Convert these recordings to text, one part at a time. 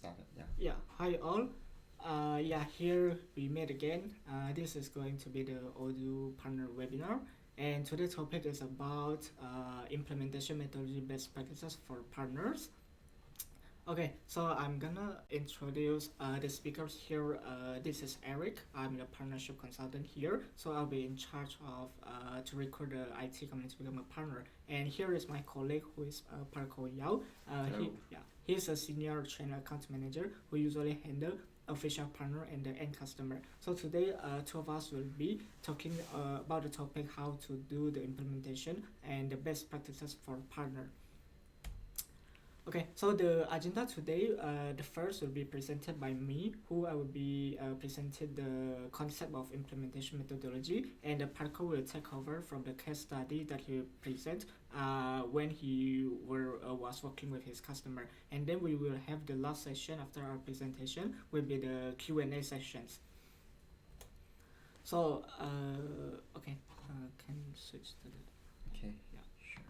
started. Yeah. Yeah, hi all. Yeah, here we met again. This is going to be the Odoo partner webinar, and today's topic is about implementation methodology best practices for partners. Okay, so I'm gonna introduce the speakers here. This is Eric. I'm the partnership consultant here, so I'll be in charge of to record the IT community to become a partner. And here is my colleague who is Parko Yao. He's a senior channel account manager who usually handle official partner and the end customer. So today, two of us will be talking about the topic how to do the implementation and the best practices for partner. Okay, so the agenda today, the first will be presented by me, who I will be presenting the concept of implementation methodology, and the Parker will take over from the case study that he present when he was working with his customer, and then we will have the last session after our presentation will be the Q&A sessions. So okay, can switch to the Okay. yeah. Sure.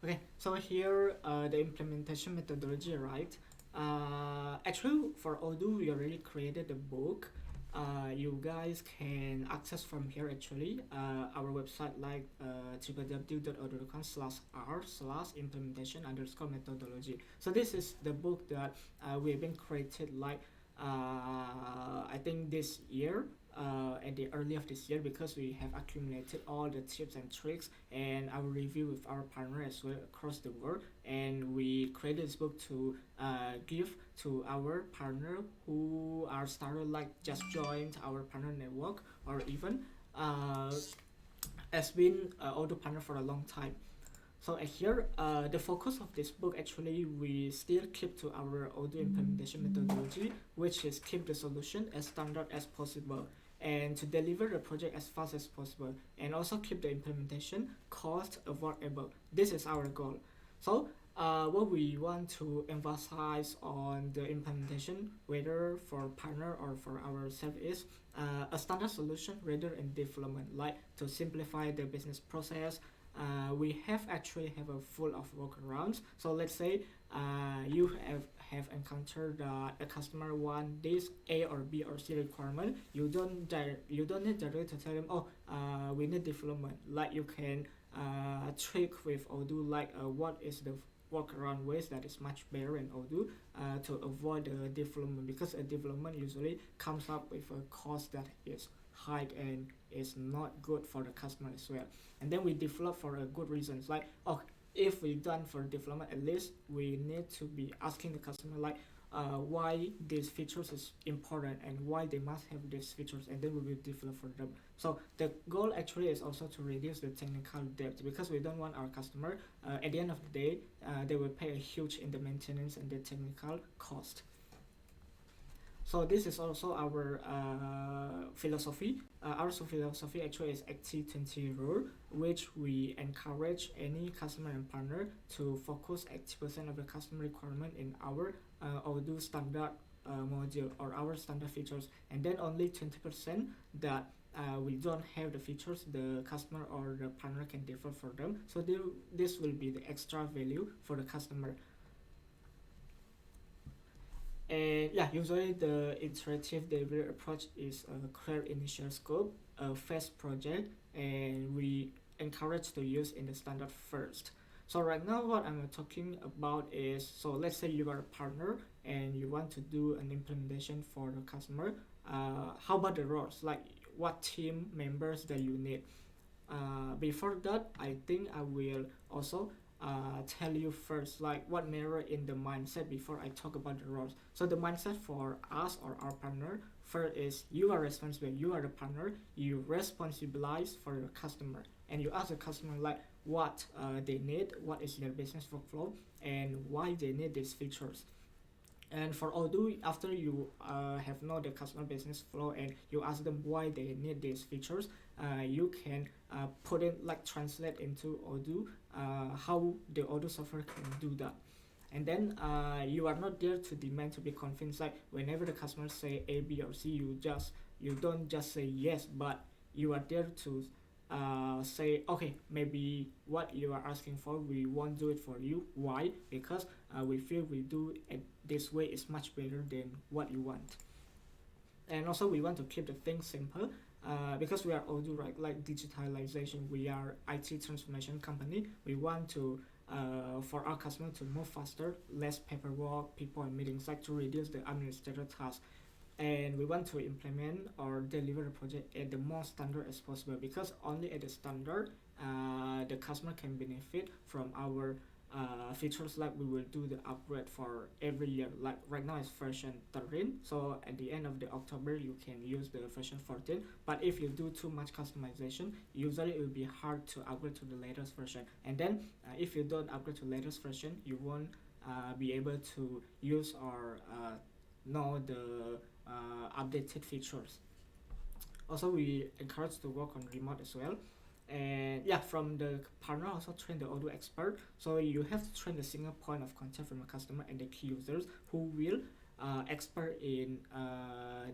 Okay, so here the implementation methodology, right? Actually, for Odoo, we already created a book. You guys can access from here actually. Our website like www.odoo.com/r/implementation_methodology. So this is the book that we've been created like I think this year. At the early of this year, because we have accumulated all the tips and tricks and our review with our partner as well across the world, and we created this book to give to our partner who are started like just joined our partner network, or even has been Odoo partner for a long time. So here, the focus of this book actually we still keep to our Odoo implementation methodology, which is keep the solution as standard as possible and to deliver the project as fast as possible, and also keep the implementation cost avoidable. This is our goal. So what we want to emphasize on the implementation, whether for partner or for ourselves, is a standard solution rather than development, like to simplify the business process. We actually have a full of workarounds. So let's say you have encountered a customer want this A or B or C requirement. You don't need directly to tell them, oh, we need development. Like you can trick with Odoo, like what is the workaround ways that is much better in Odoo to avoid the development, because a development usually comes up with a cost that is high and is not good for the customer as well. And then we develop for a good reasons, like, oh, if we done for development, at least we need to be asking the customer like why these features is important and why they must have these features, and then we will develop for them. So the goal actually is also to reduce the technical debt, because we don't want our customer at the end of the day they will pay a huge in the maintenance and the technical cost. So this is also our philosophy. Our philosophy actually is 80/20 rule, which we encourage any customer and partner to focus 80% of the customer requirement in our Odoo standard module or our standard features, and then only 20% that we don't have the features, the customer or the partner can develop for them. So this will be the extra value for the customer. And yeah, usually the iterative delivery approach is a clear initial scope, a fast project, and we encourage to use in the standard first. So right now what I'm talking about is, so let's say you are a partner and you want to do an implementation for the customer. How about the roles? Like what team members that you need? Before that, I think I will also tell you first like what mirror in the mindset before I talk about the roles. So the mindset for us or our partner first is you are responsible, you are the partner, you responsibilize for your customer, and you ask the customer like what they need, what is their business workflow, and why they need these features. And for Odoo, after you have know the customer business flow and you ask them why they need these features, you can put it like translate into Odoo how the Odoo software can do that. And then you are not there to demand to be convinced. Like whenever the customer say A, B, or C, you don't just say yes, but you are there to say, okay, maybe what you are asking for, we won't do it for you. Why? Because we feel we do it this way is much better than what you want. And also we want to keep the things simple, because we are Odoo, right? Like digitalization, we are IT transformation company. We want to for our customer to move faster, less paperwork, people and meetings, like to reduce the administrative task. And we want to implement or deliver the project at the most standard as possible, because only at the standard the customer can benefit from our features. Like we will do the upgrade for every year, like right now it's version 13, so at the end of the October you can use the version 14. But if you do too much customization, usually it will be hard to upgrade to the latest version. And then if you don't upgrade to latest version, you won't be able to use or know the updated features. Also, we encourage to work on remote as well. And yeah, from the partner also train the Odoo expert. So you have to train the single point of contact from a customer and the key users who will expert in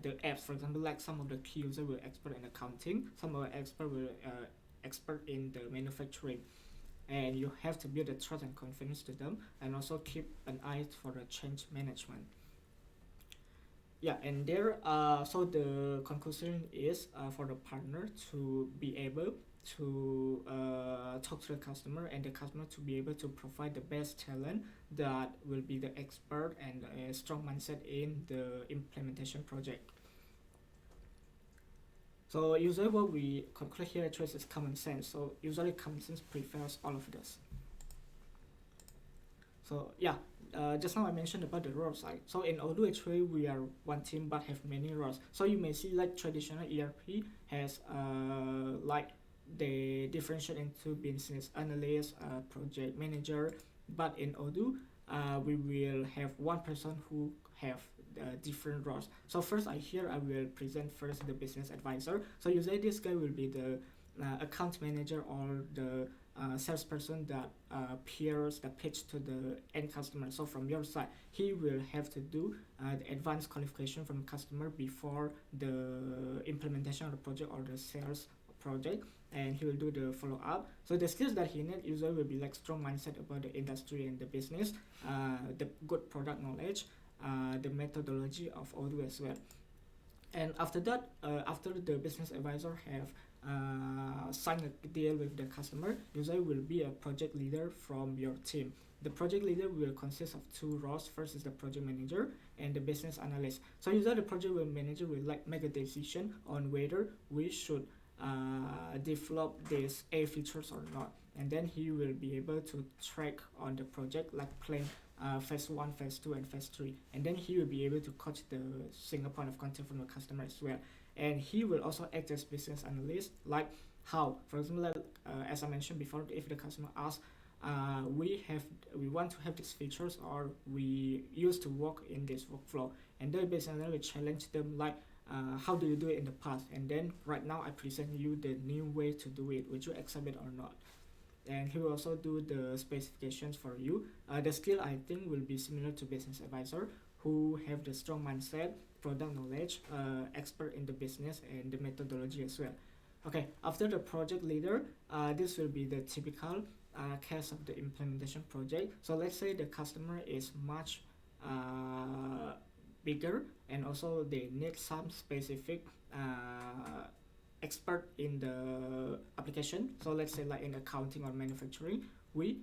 the apps. For example, like some of the key users will expert in accounting, some of the expert will expert in the manufacturing. And you have to build the trust and confidence to them, and also keep an eye for the change management. Yeah, and there so the conclusion is for the partner to be able to talk to the customer, and the customer to be able to provide the best talent that will be the expert and a strong mindset in the implementation project. So usually what we conclude here at Trace is common sense. So usually common sense prevails all of this. So yeah, just now I mentioned about the roles, right? So in Odoo actually we are one team but have many roles. So you may see like traditional ERP has like they differentiate into business analyst, project manager. But in Odoo, we will have one person who have different roles. So first I will present first the business advisor. So usually this guy will be the account manager or the salesperson that peers the pitch to the end customer. So from your side, he will have to do the advanced qualification from customer before the implementation of the project or the sales project, and he will do the follow up. So the skills that he needs usually will be like strong mindset about the industry and the business, the good product knowledge, the methodology of Odoo as well. And after that, after the business advisor have sign a deal with the customer, usually will be a project leader from your team. The project leader will consist of two roles. First is the project manager and the business analyst. So usually the project manager will like make a decision on whether we should develop these A features or not, and then he will be able to track on the project, like plan phase 1, phase 2 and phase 3, and then he will be able to coach the single point of contact from the customer as well. And he will also act as business analyst, like how, for example, like, as I mentioned before, if the customer asks, we want to have these features, or we used to work in this workflow, and the business analyst will challenge them like, how do you do it in the past, and then right now I present you the new way to do it, would you accept it or not? And he will also do the specifications for you. The skill I think will be similar to business advisor, who have the strong mindset, product knowledge, expert in the business and the methodology as well. Okay, after the project leader, this will be the typical case of the implementation project. So let's say the customer is much bigger, and also they need some specific expert in the application. So let's say like in accounting or manufacturing, we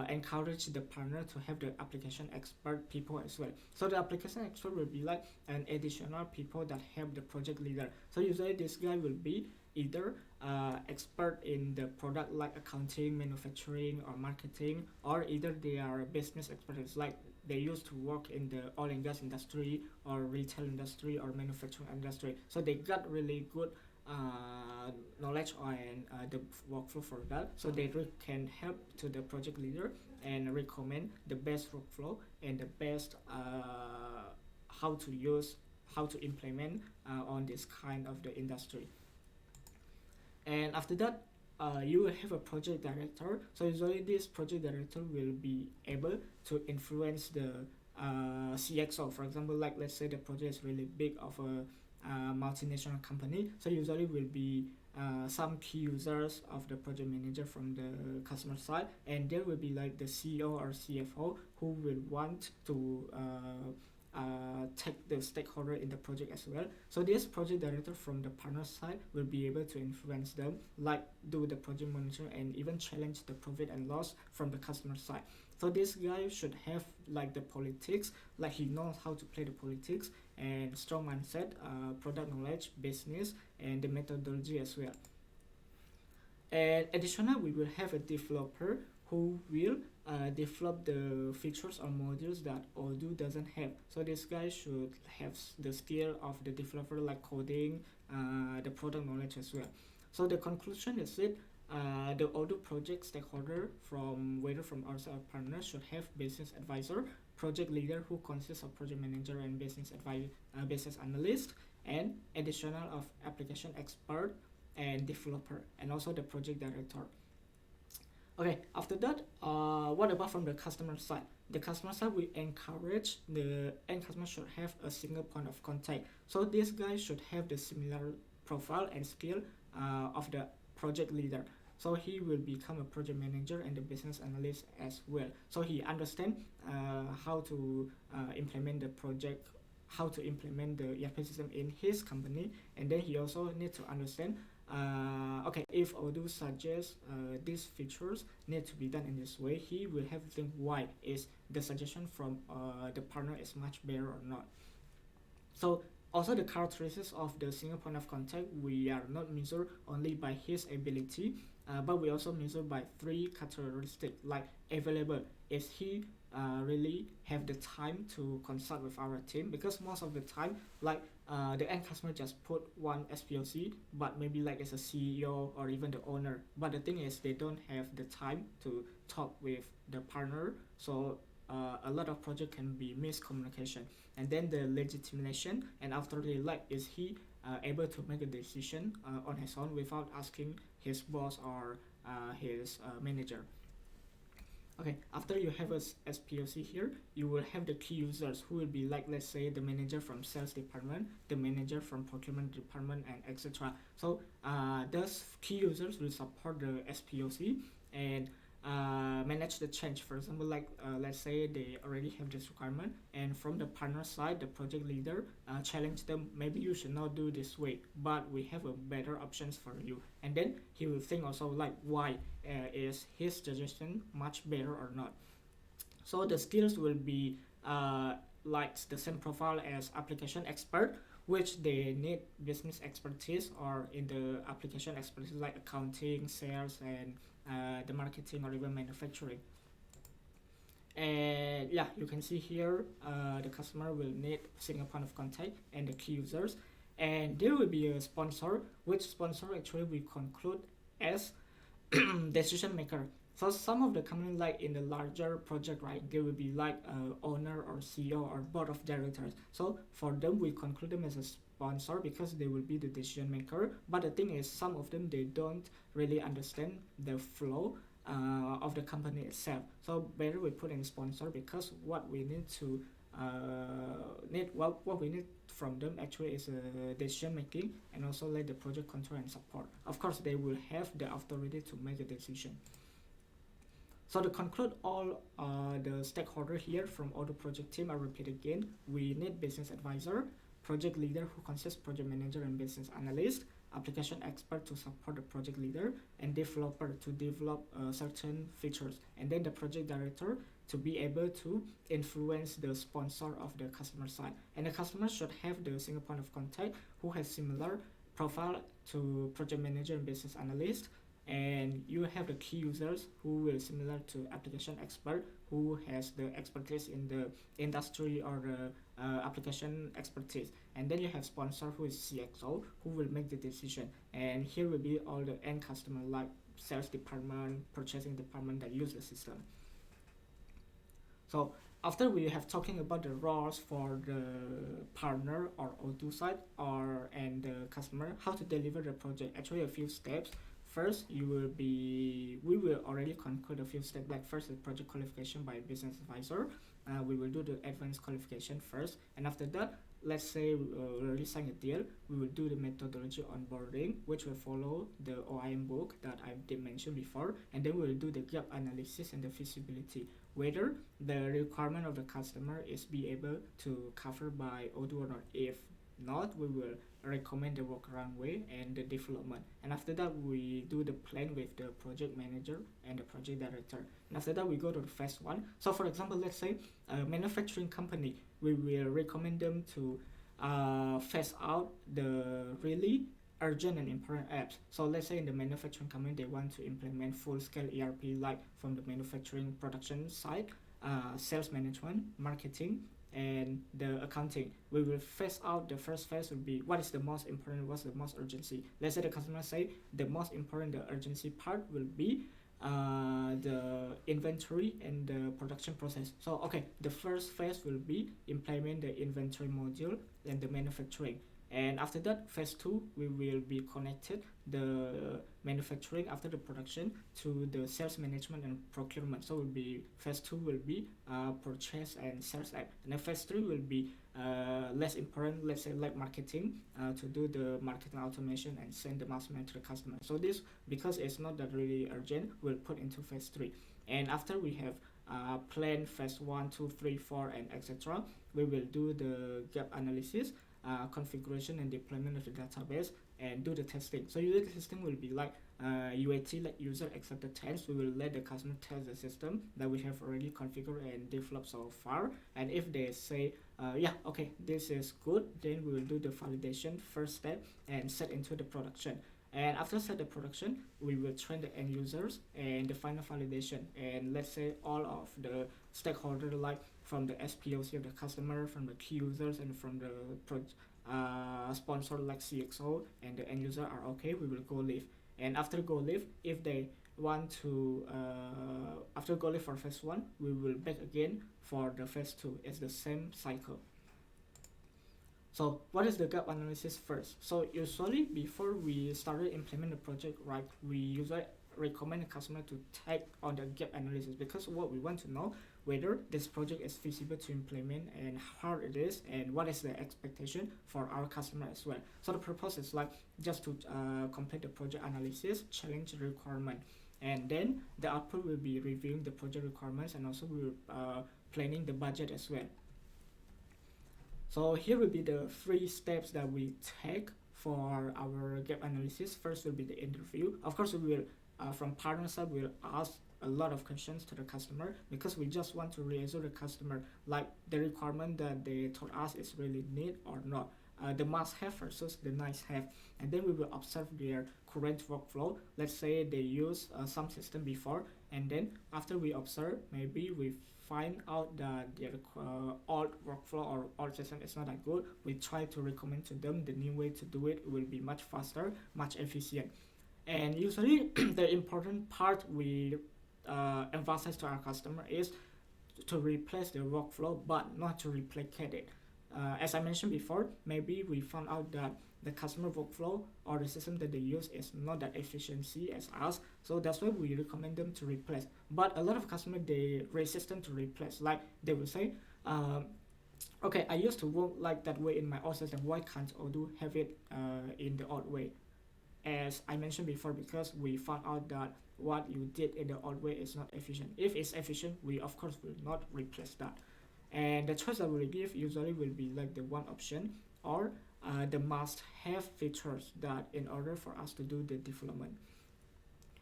encourage the partner to have the application expert people as well. So the application expert will be like an additional people that help the project leader. So usually this guy will be either expert in the product like accounting, manufacturing or marketing, or either they are business experts, like they used to work in the oil and gas industry or retail industry or manufacturing industry. So they got really good knowledge on the workflow for that, so they can help to the project leader and recommend the best workflow and the best how to implement on this kind of the industry. And after that, you will have a project director. So usually this project director will be able to influence the CXO. For example, like let's say the project is really big of a multinational company, so usually will be some key users of the project manager from the customer side, and there will be like the CEO or CFO who will want to take the stakeholder in the project as well. So this project director from the partner side will be able to influence them, like do the project monitor and even challenge the profit and loss from the customer side. So this guy should have like the politics, like he knows how to play the politics, and strong mindset, product knowledge, business, and the methodology as well. And additionally, we will have a developer who will develop the features or modules that Odoo doesn't have. So this guy should have the skill of the developer, like coding, the product knowledge as well. So the conclusion is that the Odoo project stakeholder, from whether from our side or partner, should have business advisor, project leader who consists of project manager and business analyst, and additional of application expert and developer, and also the project director. Okay, after that, what about from the customer side? The customer side, we encourage the end customer should have a single point of contact. So this guy should have the similar profile and skill of the project leader. So he will become a project manager and the business analyst as well. So he understands how to implement the project, how to implement the ERP system in his company, and then he also needs to understand okay, if Odoo suggests these features need to be done in this way, he will have to think why is the suggestion from the partner is much better or not. So also the characteristics of the single point of contact, we are not measured only by his ability, but we also measure by 3 characteristics, like available. Is he really have the time to consult with our team? Because most of the time, like the end customer just put one SPOC, but maybe like as a CEO or even the owner. But the thing is, they don't have the time to talk with the partner. So a lot of project can be miscommunication. And then the legitimation, and after the like, is he able to make a decision on his own without asking his boss or his manager. Okay, after you have a SPOC here, you will have the key users who will be like, let's say, the manager from sales department, the manager from procurement department, and etc. So those key users will support the SPOC and manage the change. For example, like let's say they already have this requirement, and from the partner side, the project leader challenge them, maybe you should not do this way, but we have a better options for you. And then he will think also like, why is his suggestion much better or not. So the skills will be like the same profile as application expert, which they need business expertise, or in the application expertise like accounting, sales, and the marketing, or even manufacturing. And yeah, you can see here the customer will need single point of contact and the key users, and there will be a sponsor, which sponsor actually we conclude as decision maker. So some of the company, like in the larger project, right, there will be like owner or CEO or board of directors. So for them, we conclude them as a sponsor because they will be the decision maker. But the thing is, some of them, they don't really understand the flow of the company itself. So better we put in sponsor, because what we need to what we need from them actually is decision making, and also like the project control and support. Of course, they will have the authority to make a decision. So to conclude all the stakeholder here from Odoo project team, I repeat again, we need business advisor, project leader who consists project manager and business analyst, application expert to support the project leader, and developer to develop certain features, and then the project director to be able to influence the sponsor of the customer side. And the customer should have the single point of contact who has similar profile to project manager and business analyst, and you have the key users who will similar to application expert who has the expertise in the industry or the application expertise. And then you have sponsor who is CXO who will make the decision, and here will be all the end customer like sales department, purchasing department that use the system. So after we have talking about the roles for the partner or Odoo side and the customer, how to deliver the project, actually a few steps. First, we will already conclude a few steps, like first the project qualification by business advisor. We will do the advanced qualification first, and after that, let's say we already signed a deal, we will do the methodology onboarding, which will follow the OIM book that I did mention before, and then we will do the gap analysis and the feasibility, whether the requirement of the customer is be able to cover by Odoo or not. If not, we will recommend the workaround way and the development. And after that, we do the plan with the project manager and the project director. And after that, we go to the phase one. So for example, let's say a manufacturing company, we will recommend them to phase out the really urgent and important apps. So let's say in the manufacturing company, they want to implement full-scale ERP, like from the manufacturing production side, sales management, marketing, and the accounting. We will phase out. The first phase will be what is the most important, what's the most urgency. Let's say the customer say the most important, the urgency part will be the inventory and the production process. So okay, the first phase will be implement the inventory module and the manufacturing. And after that, phase 2, we will be connected the manufacturing after the production to the sales management and procurement. So will be phase 2 will be purchase and sales app. And then phase 3 will be less important, let's say like marketing, to do the marketing automation and send the mass mail to the customer. So this, because it's not that really urgent, we'll put into phase 3. And after we have plan phase 1, 2, 3, 4, and etc., we will do the gap analysis, configuration and deployment of the database, and do the testing. So user testing will be like UAT, like user accepted test. We will let the customer test the system that we have already configured and developed so far. And if they say, yeah, okay, this is good, then we will do the validation first step and set into the production. And after set the production, we will train the end users and the final validation. And let's say all of the stakeholders, like from the SPOC of the customer, from the key users, and from the sponsor like CXO and the end user are okay, we will go live. And after go live, if they want to, after go live for phase 1, we will back again for the phase 2. It's the same cycle. So what is the gap analysis first? So usually before we started implement the project, right, we usually recommend the customer to take on the gap analysis, because what we want to know whether this project is feasible to implement and how hard it is and what is the expectation for our customer as well. So the purpose is like just to complete the project analysis, challenge the requirement, and then the output will be reviewing the project requirements, and also we will planning the budget as well. So here will be the 3 steps that we take for our gap analysis. First will be the interview. Of course, we will from partner side, we'll ask a lot of questions to the customer, because we just want to reassure the customer like the requirement that they told us is really need or not, the must have versus the nice have. And then we will observe their current workflow. Let's say they use some system before, and then after we observe, maybe we find out that their old workflow or old system is not that good. We try to recommend to them the new way to do it. It will be much faster, much efficient. And usually the important part we emphasize to our customer is to replace the workflow, but not to replicate it. As I mentioned before, maybe we found out that the customer workflow or the system that they use is not that efficiency as us, so that's why we recommend them to replace. But a lot of customers, they resistant to replace. Like they will say, okay, I used to work like that way in my old system, why can't Odoo have it in the old way? As I mentioned before, because we found out that what you did in the old way is not efficient. If it's efficient, we of course will not replace that. And the choice that we will give usually will be like the one option, or the must-have features that in order for us to do the development.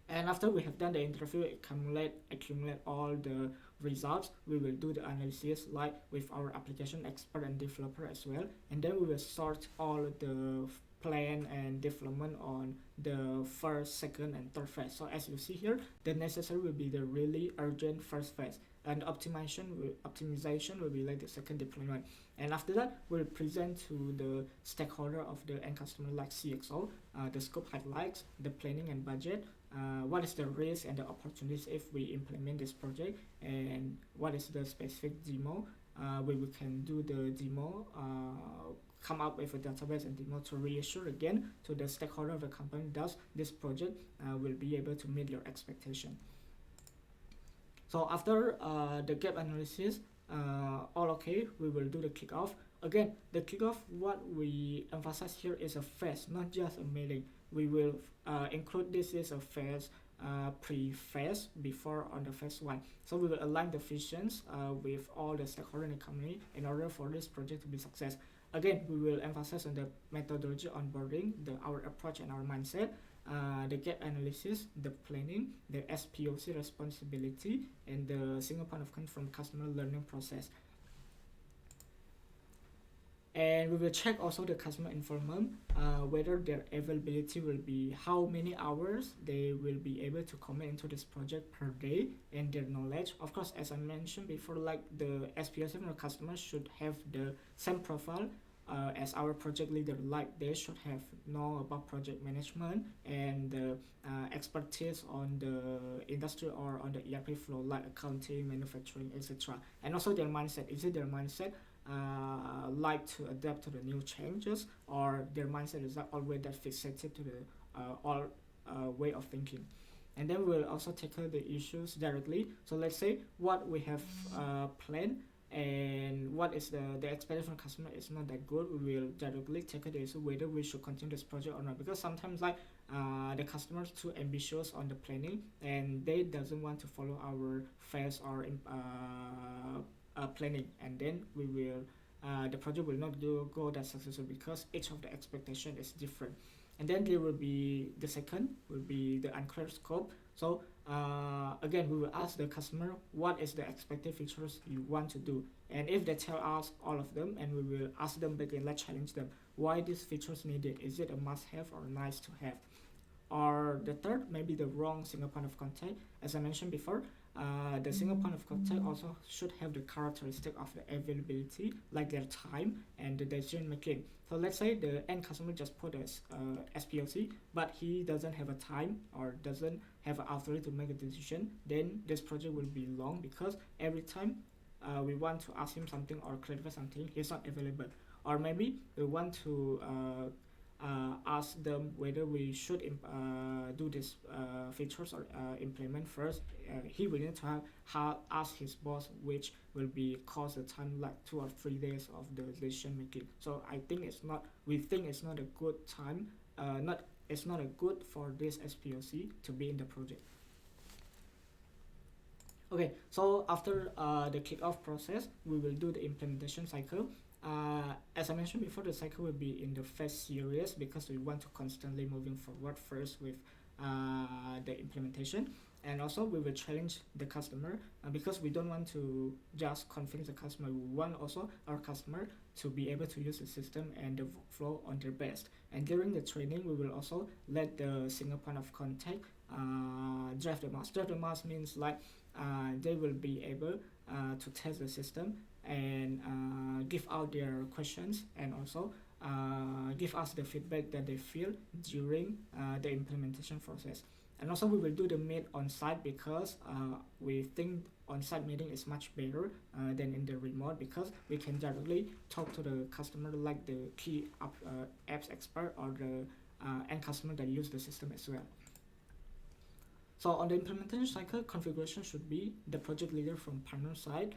And after we have done the interview, accumulate all the results, we will do the analysis like with our application expert and developer as well. And then we will sort all the plan and development on the first, second, and third phase. So as you see here, the necessary will be the really urgent first phase, and optimization will be like the second deployment. And after that, we'll present to the stakeholder of the end customer like CXO, the scope highlights, the planning and budget, what is the risk and the opportunities if we implement this project, and what is the specific demo, where we can do the demo, come up with a database and demo to reassure again to the stakeholder of the company that this project will be able to meet your expectation. So after the gap analysis, all okay, we will do the kickoff. Again, the kickoff, what we emphasize here is a phase, not just a meeting. We will include this as a phase, pre-phase before on the phase one. So we will align the visions with all the stakeholders in the company in order for this project to be success. Again, we will emphasize on the methodology onboarding, our approach and our mindset, the gap analysis, the planning, the SPOC responsibility, and the single point of contact from customer learning process. And we will check also the customer information, whether their availability will be how many hours they will be able to commit into this project per day, and their knowledge. Of course, as I mentioned before, like the SPOC from the customer should have the same profile as our project leader, like they should have know about project management and the expertise on the industry or on the ERP flow, like accounting, manufacturing, etc. And also their mindset. Is it their mindset like to adapt to the new changes, or their mindset is not always that fixated to the all way of thinking? And then we'll also tackle the issues directly. So let's say what we have planned and what is the expectation from customer is not that good. We will directly tackle the issue whether we should continue this project or not, because sometimes like the customers too ambitious on the planning and they doesn't want to follow our phase or planning, and then we will the project will not go that successful because each of the expectation is different. And then there will be the second will be the unclear scope. So again, we will ask the customer what is the expected features you want to do, and if they tell us all of them, and we will ask them again, let's challenge them, why these features needed. Is it a must have or nice to have? Or the third, maybe the wrong single point of contact. As I mentioned before, the single point of contact also should have the characteristic of the availability, like their time and the decision making. So let's say the end customer just put a SPOC, but he doesn't have a time or doesn't have an authority to make a decision, then this project will be long, because every time we want to ask him something or clarify something, he's not available. Or maybe we want to ask them whether we should do this features or implement first. He will need to have ask his boss, which will be cost the time like 2 or 3 days of the decision making. So I think we think it's not a good time, it's not a good for this SPOC to be in the project. Okay, so after the kickoff process, we will do the implementation cycle. As I mentioned before, the cycle will be in the phase series because we want to constantly moving forward first with the implementation. And also we will challenge the customer because we don't want to just convince the customer. We want also our customer to be able to use the system and the workflow on their best. And during the training, we will also let the single point of contact drive the mass. Drive the mass means like they will be able to test the system and give out their questions, and also give us the feedback that they feel during the implementation process. And also we will do the meet on site because we think on site meeting is much better than in the remote, because we can directly talk to the customer, like the key apps expert or the end customer that use the system as well. So on the implementation cycle, configuration should be the project leader from partner side.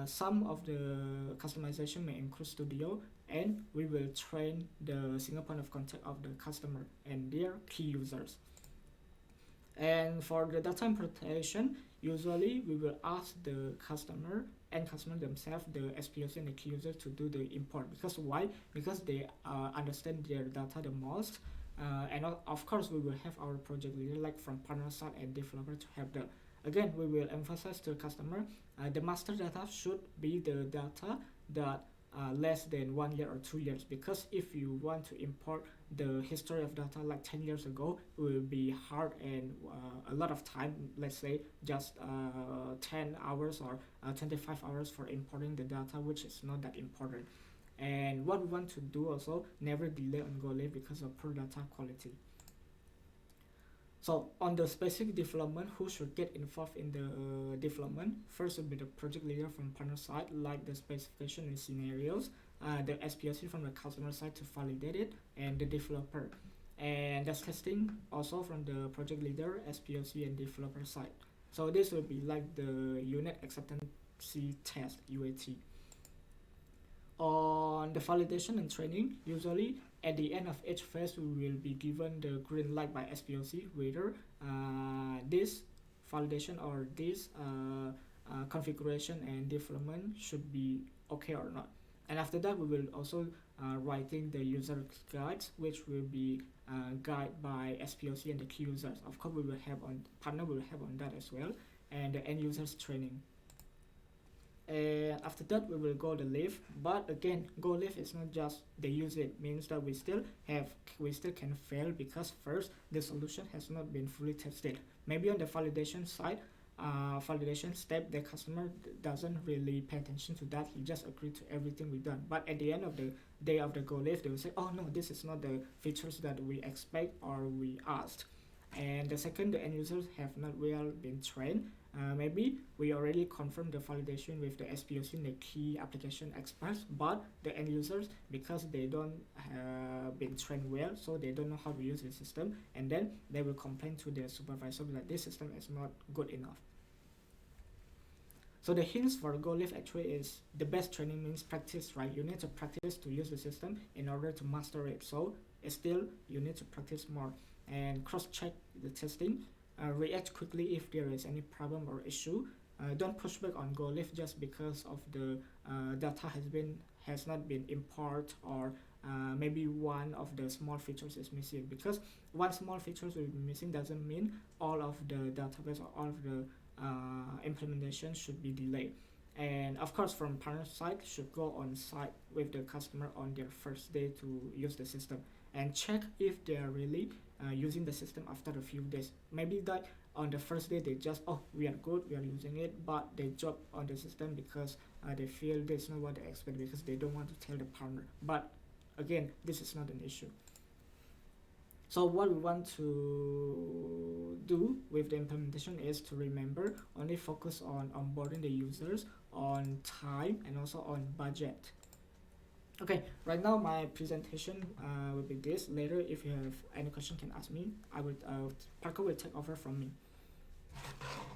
Some of the customization may include studio, and we will train the single point of contact of the customer and their key users. And for the data interpretation, usually we will ask the customer and customer themselves, the SPOC and the key users, to do the import. Because why? Because they understand their data the most. And of course, we will have our project leader, like from partner side and developer, to help them. Again, we will emphasize to the customer, the master data should be the data that less than 1 year or 2 years, because if you want to import the history of data like 10 years ago, it will be hard and a lot of time, let's say just 10 hours or 25 hours for importing the data, which is not that important. And what we want to do also, never delay on go live because of poor data quality. So on the specific development, who should get involved in the development? First will be the project leader from partner side, like the specification and scenarios, the SPOC from the customer side to validate it, and the developer. And that's testing also from the project leader, SPOC, and developer side. So this will be like the unit acceptance test, UAT. On the validation and training, usually at the end of each phase, we will be given the green light by SPOC whether this validation or this configuration and development should be okay or not. And after that, we will also writing the user guides, which will be guided by SPOC and the key users. Of course, we will have on partner will have on that as well, and the end users training. And after that we will go the live, but again go live is not just they use it, means that we still can fail because first the solution has not been fully tested. Maybe on the validation side, validation step, the customer doesn't really pay attention to that, he just agreed to everything we done, but at the end of the day of the go live they will say, oh no, this is not the features that we expect or we asked. And the second, the end users have not well been trained. Maybe we already confirmed the validation with the SPOC and the key application experts, but the end users, because they don't been trained well, so they don't know how to use the system, and then they will complain to their supervisor that this system is not good enough. So the hints for go live actually is the best training means practice, right? You need to practice to use the system in order to master it. So it's still you need to practice more and cross-check the testing. React quickly if there is any problem or issue. Don't push back on go live just because of the data has not been imported, or maybe one of the small features is missing, because one small feature will be missing doesn't mean all of the database or all of the implementation should be delayed. And of course from partner side, should go on site with the customer on their first day to use the system and check if they are really using the system after a few days. Maybe that on the first day they just, oh, we are good, we are using it, but they drop on the system because they feel this not what they expect, because they don't want to tell the partner. But again, this is not an issue. So what we want to do with the implementation is to remember only focus on onboarding the users, on time, and also on budget. Okay, right now my presentation will be this. Later, if you have any question, can ask me. Parker will take over from me.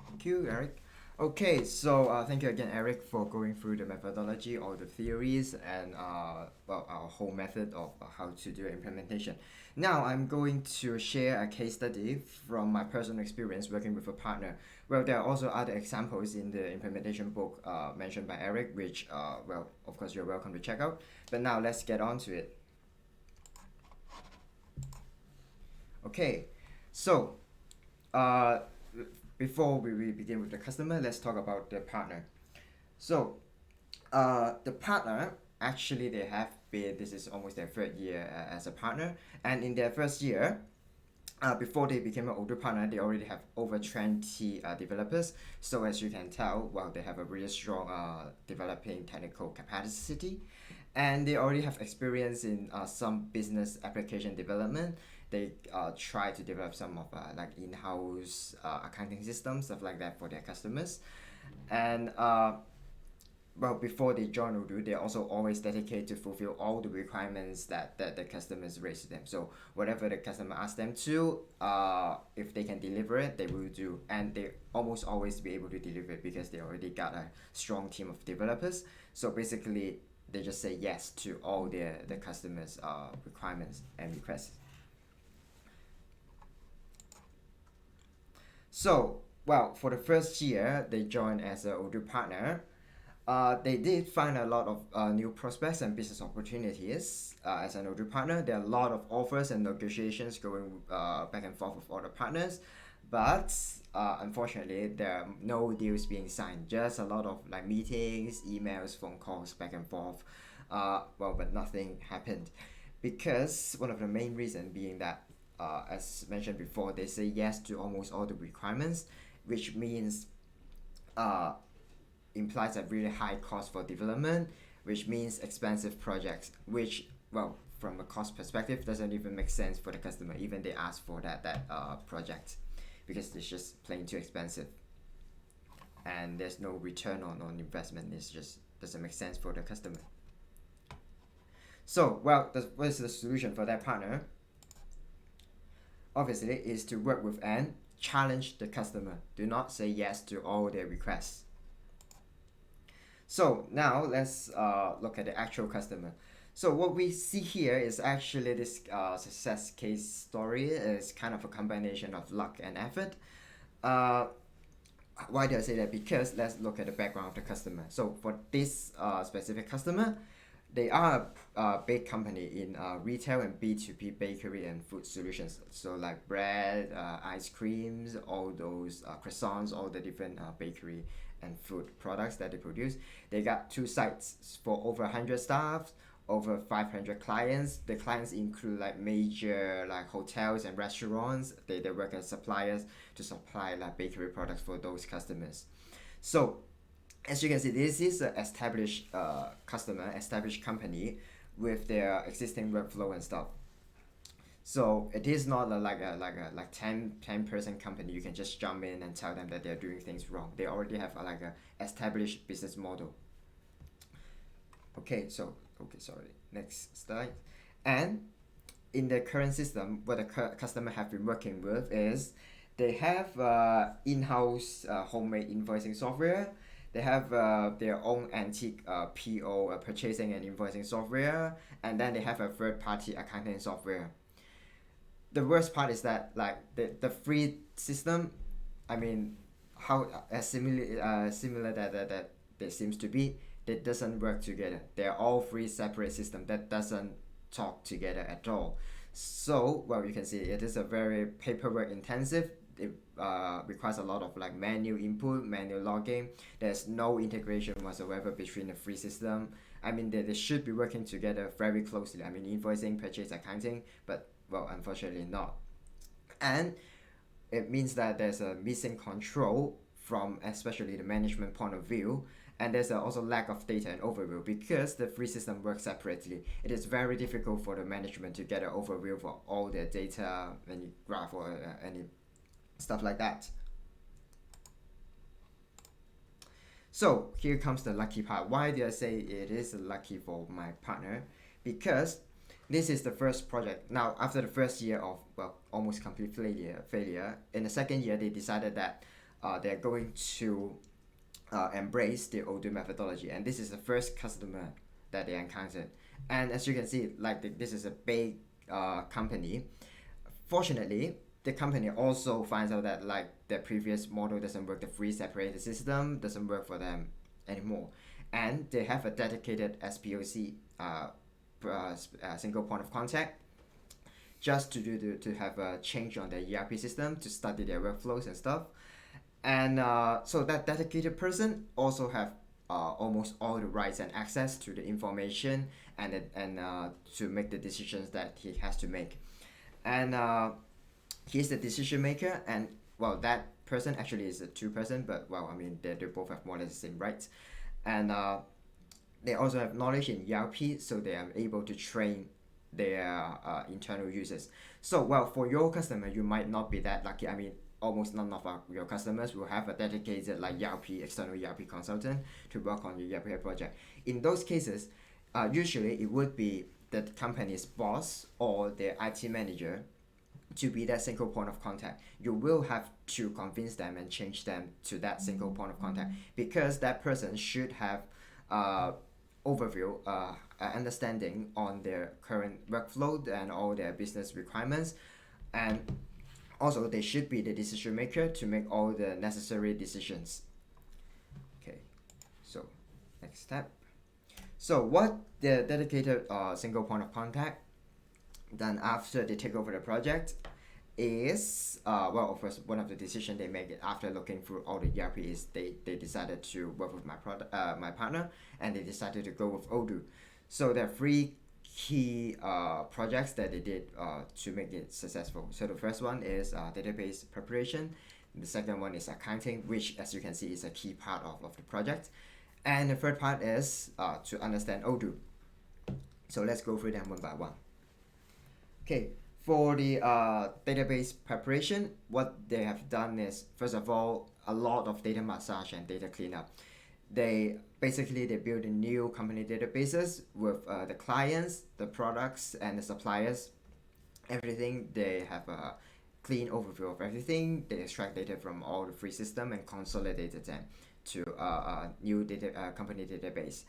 Thank you, Eric. Okay, so thank you again, Eric, for going through the methodology, all the theories, and well, our whole method of how to do implementation. Now I'm going to share a case study from my personal experience working with a partner. Well, there are also other examples in the implementation book mentioned by Eric, which, well, of course, you're welcome to check out. But now let's get on to it. Okay, so before we begin with the customer, let's talk about the partner. So the partner, actually they have been, this is almost their third year as a partner, and in their first year, before they became an Odoo partner, they already have over 20 developers. So as you can tell, well, they have a really strong developing technical capacity, and they already have experience in some business application development. They try to develop some of like in-house accounting systems, stuff like that for their customers. And well, before they join Odoo, they're also always dedicated to fulfill all the requirements that the customers raise to them. So whatever the customer asks them to, if they can deliver it, they will do. And they almost always be able to deliver it because they already got a strong team of developers. So basically, they just say yes to all the customers' requirements and requests. So, well, for the first year, they joined as an Odoo partner. They did find a lot of new prospects and business opportunities as an Odoo partner. There are a lot of offers and negotiations going back and forth with all the partners, but unfortunately, there are no deals being signed. Just a lot of like meetings, emails, phone calls back and forth. Well, but nothing happened because one of the main reasons being that, as mentioned before, they say yes to almost all the requirements, which means implies a really high cost for development, which means expensive projects, which, well, from a cost perspective, doesn't even make sense for the customer, even they ask for that project, because it's just plain too expensive. And there's no return on investment, it's just doesn't make sense for the customer. So, well, what is the solution for that partner? Obviously, is to work with and challenge the customer. Do not say yes to all their requests. So now let's look at the actual customer. So what we see here is actually this success case story is kind of a combination of luck and effort. Uh, why do I say that? Because let's look at the background of the customer. So for this specific customer, they are a big company in retail and B2B bakery and food solutions. So like bread, ice creams, all those croissants, all the different bakery and food products that they produce. They got two sites for over 100 staff, over 500 clients. The clients include like major like hotels and restaurants. They work as suppliers to supply like bakery products for those customers. So as you can see, this is an established customer, established company with their existing workflow and stuff. So it is not like 10 person company. You can just jump in and tell them that they're doing things wrong. They already have like a established business model. Okay, sorry. Next slide. And in the current system, what the customer have been working with is they have in-house homemade invoicing software. They have their own antique PO purchasing and invoicing software, and then they have a third-party accounting software. The worst part is that like the free system, I mean, how similar that there seems to be, that doesn't work together. They're all three separate systems that doesn't talk together at all. So well, you can see it is a very paperwork intensive. It requires a lot of like manual input, manual logging. There's no integration whatsoever between the three system. I mean, they should be working together very closely. I mean, invoicing, purchase, accounting, but well, unfortunately not. And it means that there's a missing control from especially the management point of view, and there's also lack of data and overview because the three system work separately. It is very difficult for the management to get an overview for all their data, any graph or any stuff like that. So here comes the lucky part. Why do I say it is lucky for my partner? Because this is the first project. Now, after the first year of well, almost complete failure, in the second year they decided that they're going to embrace the Odoo methodology, and this is the first customer that they encountered. And as you can see, like this is a big company. Fortunately, the company also finds out that like their previous model doesn't work. The free separated system doesn't work for them anymore, and they have a dedicated SPOC, single point of contact, just to have a change on their ERP system to study their workflows and stuff. And so that dedicated person also have almost all the rights and access to the information and to make the decisions that he has to make. And he's the decision maker, and well, that person actually is a two person, but well, I mean they both have more or less the same rights. And they also have knowledge in ERP, so they are able to train their internal users. So well, for your customer, you might not be that lucky. I mean, almost none of your customers will have a dedicated like external ERP consultant to work on your ERP project. In those cases, usually it would be the company's boss or their IT manager to be that single point of contact. You will have to convince them and change them to that single point of contact, because that person should have overview, understanding on their current workflow and all their business requirements, and also they should be the decision maker to make all the necessary decisions. Okay, so next step. So what the dedicated single point of contact done after they take over the project is well, of course, one of the decisions they make after looking through all the ERP is they decided to work with my partner, and they decided to go with Odoo. So there are three key projects that they did to make it successful. So the first one is database preparation. The second one is accounting, which as you can see is a key part of the project. And the third part is to understand Odoo. So let's go through them one by one. Okay, for the database preparation, what they have done is, first of all, a lot of data massage and data cleanup. They build a new company databases with the clients, the products, and the suppliers. Everything they have clean overview of everything. They extract data from all the free system and consolidated them to a new data company database.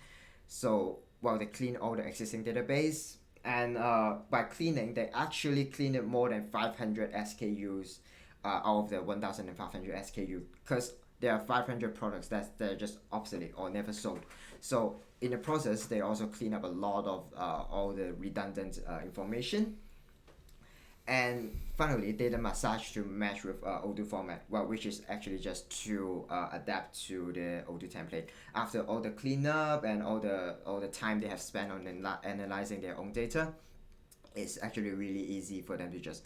So well, they clean all the existing database, and by cleaning, they actually cleaned more than 500 SKUs out of the 1,500 SKU, because there are 500 products that they're just obsolete or never sold. So in the process, they also clean up a lot of all the redundant information. And finally, data massage to match with Odoo format, well, which is actually just to adapt to the Odoo template. After all the cleanup and all the time they have spent on analyzing their own data, it's actually really easy for them to just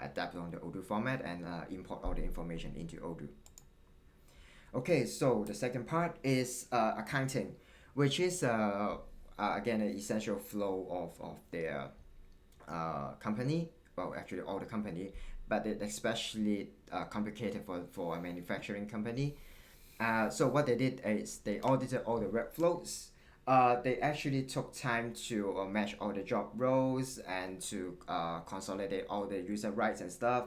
adapt on the Odoo format and import all the information into Odoo. Okay, so the second part is accounting, which is again an essential flow of their company. Well, actually all the company, but it's especially complicated for a manufacturing company. So what they did is they audited all the workflows. They actually took time to match all the job roles and to consolidate all the user rights and stuff,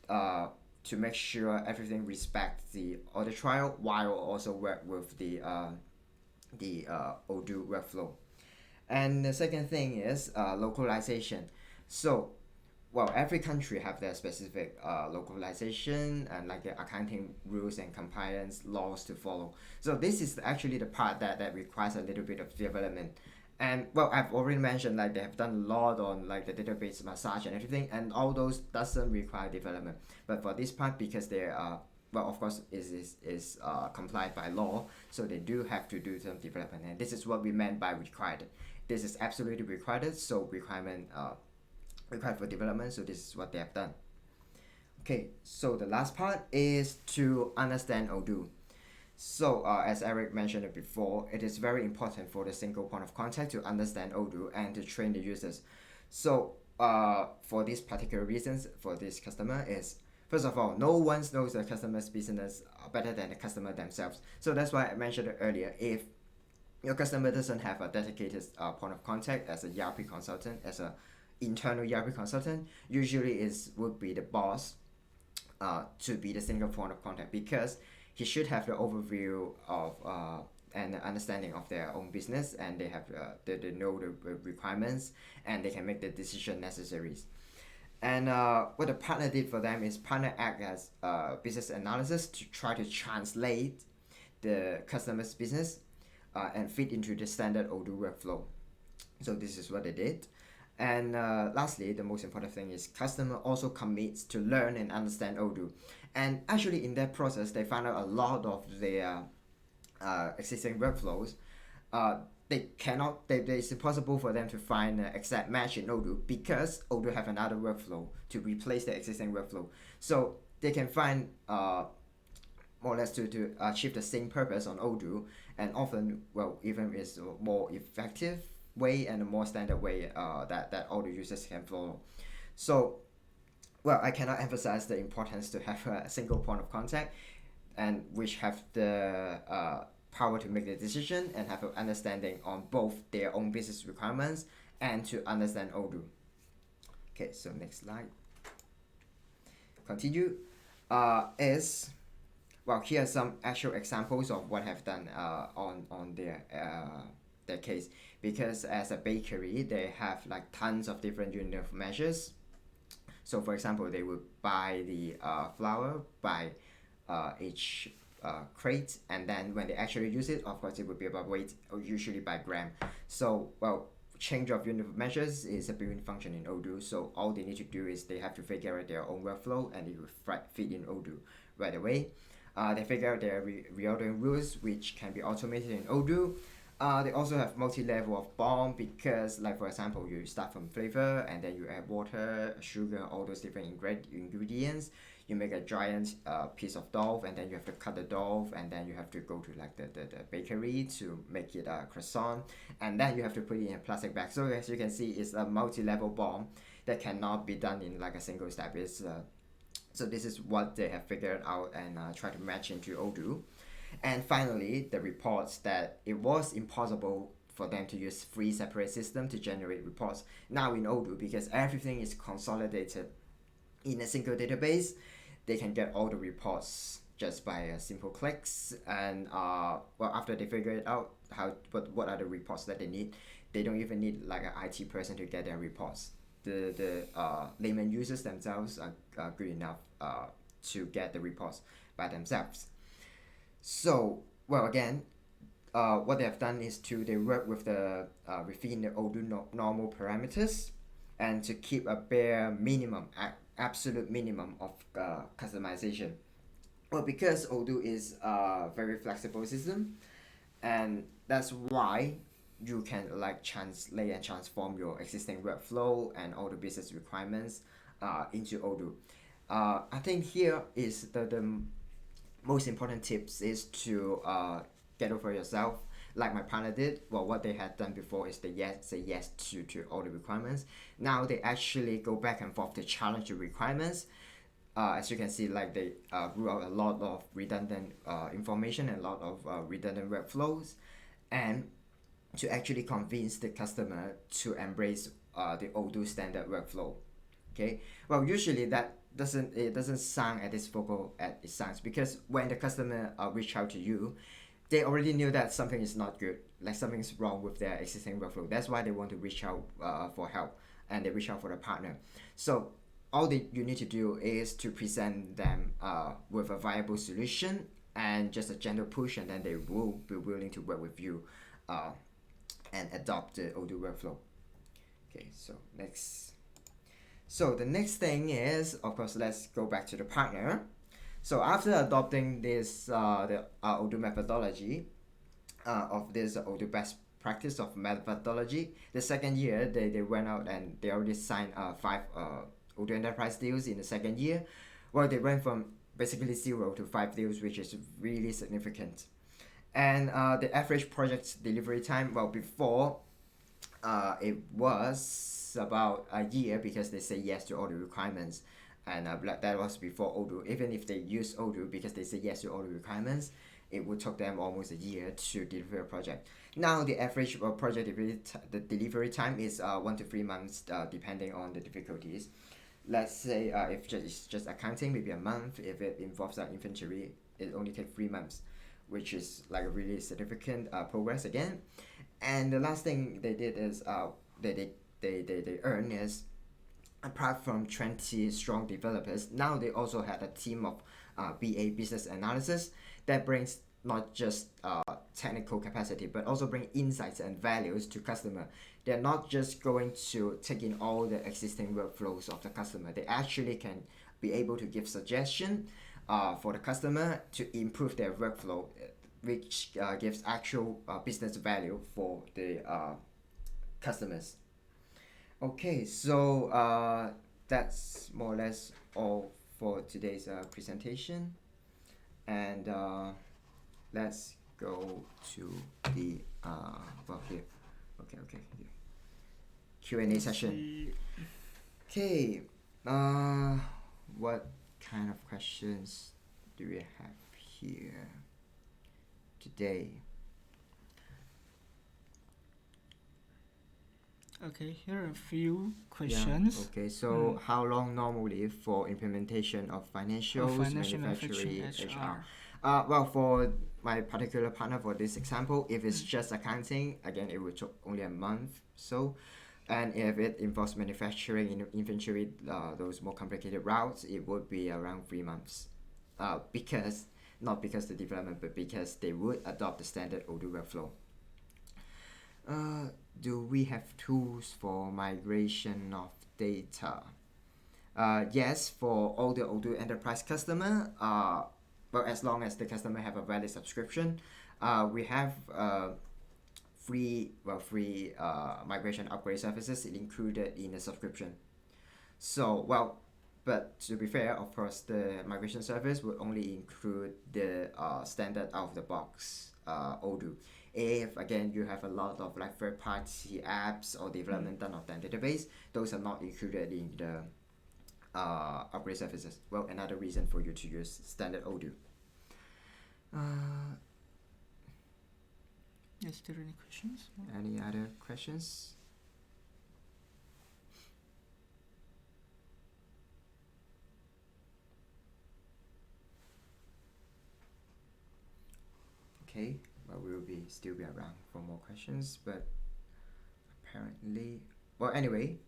to make sure everything respects the audit trial while also work with the Odoo workflow. And the second thing is localization. So well, every country have their specific localization and like the accounting rules and compliance laws to follow. So this is actually the part that requires a little bit of development. And well, I've already mentioned like they have done a lot on like the database massage and everything, and all those doesn't require development. But for this part, because they are well, of course, is complied by law, so they do have to do some development, and this is what we meant by required. This is absolutely required, so requirement required for development, so this is what they have done. Okay, so the last part is to understand Odoo. So as Eric mentioned it before, it is very important for the single point of contact to understand Odoo and to train the users. So for these particular reasons, for this customer is, first of all, no one knows the customer's business better than the customer themselves. So that's why I mentioned it earlier. If your customer doesn't have a dedicated point of contact as a ERP consultant, as a internal ERP consultant, usually would be the boss to be the single point of contact, because he should have the overview of and understanding of their own business, and they have they know the requirements, and they can make the decision necessaries. And what the partner did for them is partner act as business analysis to try to translate the customer's business and fit into the standard Odoo workflow. So this is what they did. And lastly, the most important thing is customer also commits to learn and understand Odoo. And actually in that process, they found out a lot of their existing workflows. It's impossible for them to find an exact match in Odoo, because Odoo have another workflow to replace the existing workflow. So they can find more or less to achieve the same purpose on Odoo, and often, well, even is a more effective way and a more standard way that all the users can follow. So, well, I cannot emphasize the importance to have a single point of contact, and which have the power to make the decision and have an understanding on both their own business requirements and to understand Odoo. Okay, so next slide. Continue. Is well, here are some actual examples of what have done on their case, because as a bakery they have like tons of different unit of measures. So for example, they would buy the flour by each crate, and then when they actually use it, of course it would be by weight or usually by gram. So well, change of unit of measures is a built-in function in Odoo, so all they need to do is they have to figure out their own workflow, and it will fit in Odoo right away. They figure out their reordering rules, which can be automated in Odoo. They also have multi-level of bomb, because like for example, you start from flavor and then you add water, sugar, all those different ingredients. You make a giant piece of dough, and then you have to cut the dough, and then you have to go to like the bakery to make it a croissant, and then you have to put it in a plastic bag. So as you can see, it's a multi-level bomb that cannot be done in like a single step. So this is what they have figured out and try to match into Odoo. And finally, the reports, that it was impossible for them to use three separate systems to generate reports now in Odoo, because everything is consolidated in a single database. They can get all the reports just by simple clicks, and after they figure it out what are the reports that they need, they don't even need like an IT person to get their reports. The layman users themselves are good enough to get the reports by themselves. So again, what they have done is they work with within the Odoo normal parameters, and to keep a bare minimum, absolute minimum of customization. Well, because Odoo is a very flexible system, and that's why you can like translate and transform your existing workflow and all the business requirements into Odoo. I think here is the most important tips is to get over yourself, like my partner did. Well, what they had done before is they say yes to all the requirements. Now they actually go back and forth to challenge the requirements. As you can see, like they grew out a lot of redundant information and a lot of redundant workflows, and to actually convince the customer to embrace the Odoo standard workflow. Okay, well, usually that doesn't sound as vocal as it sounds, because when the customer reach out to you, they already knew that something is not good, like something's wrong with their existing workflow. That's why they want to reach out for help, and they reach out for a partner. So all that you need to do is to present them with a viable solution and just a gentle push, and then they will be willing to work with you and adopt the Odoo workflow. Okay, so next. So the next thing is, of course, let's go back to the partner. So after adopting this the Odoo methodology of this Odoo best practice of methodology, the second year they went out and they already signed 5 Odoo Enterprise deals in the second year. Well, they went from basically 0 to 5 deals, which is really significant. And the average project delivery time, well, before it was about a year, because they say yes to all the requirements, and that was before Odoo. Even if they use Odoo because they say yes to all the requirements, it would take them almost a year to deliver a project. Now the average project delivery time is 1 to 3 months, depending on the difficulties. Let's say if it's just accounting, maybe a month. If it involves inventory, it only takes 3 months, which is like a really significant progress again. And the last thing they did is they earn is, apart from 20 strong developers, now they also had a team of BA, business analysis, that brings not just technical capacity, but also bring insights and values to customer. They're not just going to take in all the existing workflows of the customer. They actually can be able to give suggestion for the customer to improve their workflow, which gives actual business value for the customers. Okay, so that's more or less all for today's presentation, and let's go to the here. Okay. Q&A session. Okay, what kind of questions do we have here today? Okay, here are a few questions. Yeah. Okay, so how long normally for implementation of financials, manufacturing, HR? Well, for my particular partner, for this example, if it's just accounting, again, it would take only a month. So, and if it involves manufacturing, inventory, those more complicated routes, it would be around 3 months. Because not because the development, but because they would adopt the standard Odoo workflow. Do we have tools for migration of data? Yes, for all the Odoo Enterprise customer, but as long as the customer have a valid subscription, we have free migration upgrade services included in the subscription. So, but to be fair, of course, the migration service will only include the standard out of the box Odoo. If again you have a lot of like third-party apps or development done on that database, those are not included in the upgrade services. Well, another reason for you to use standard Odoo. Is there any questions? Any other questions? Okay, well, we will still be around for more questions, but apparently, well, anyway,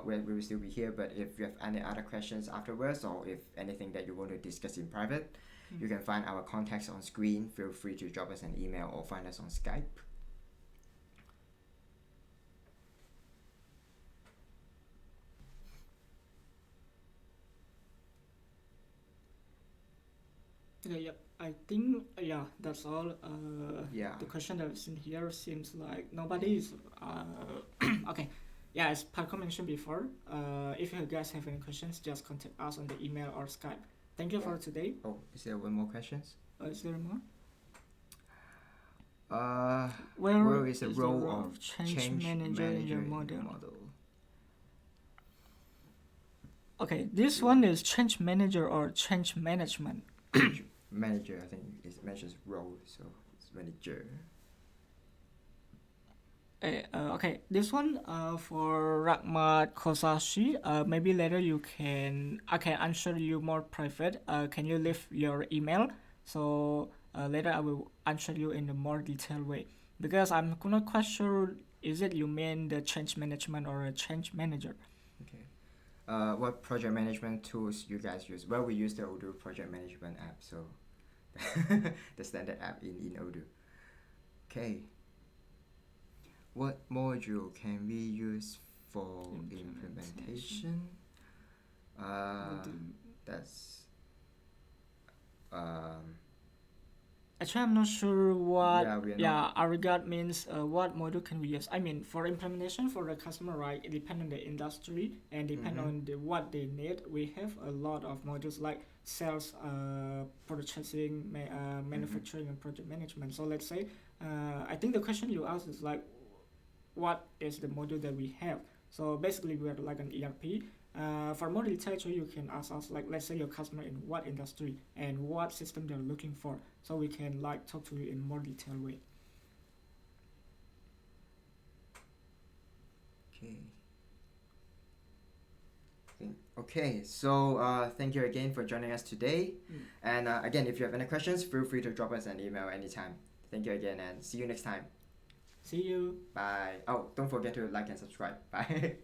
we will still be here. But if you have any other questions afterwards, or if anything that you want to discuss in private, you can find our contacts on screen. Feel free to drop us an email or find us on Skype. Okay, yep. I think that's all. Yeah. The question that I've seen here seems like nobody is okay. Yeah, as Parko mentioned before, if you guys have any questions, just contact us on the email or Skype. Thank you for today. Oh, is there one more questions? Is there more? Where is the role of change manager in your model? Okay, this one is change manager or change management. Manager, I think it mentions role, so it's manager. Okay, this one for Rahmat Kosashi. Maybe later I can answer you more private. Can you leave your email? So later I will answer you in a more detailed way, because I'm not quite sure is it you mean the change management or a change manager. Okay. What project management tools you guys use? Well, we use the Odoo project management app, so the standard app in Odoo. Okay. What module can we use for implementation? That's Actually, I'm not sure what not. Arigat means. What module can we use? I mean, for implementation for the customer, right? It depends on the industry and depend on what they need. We have a lot of modules like sales, purchasing, manufacturing, and project management. So let's say, I think the question you asked is like, what is the module that we have? So basically, we are like an ERP. For more details, you can ask us, like, let's say your customer in what industry and what system they're looking for, so we can like talk to you in more detailed way. Okay, so thank you again for joining us today. And again, if you have any questions, feel free to drop us an email anytime. Thank you again, and see you next time. See you. Bye. Oh, don't forget to like and subscribe. Bye.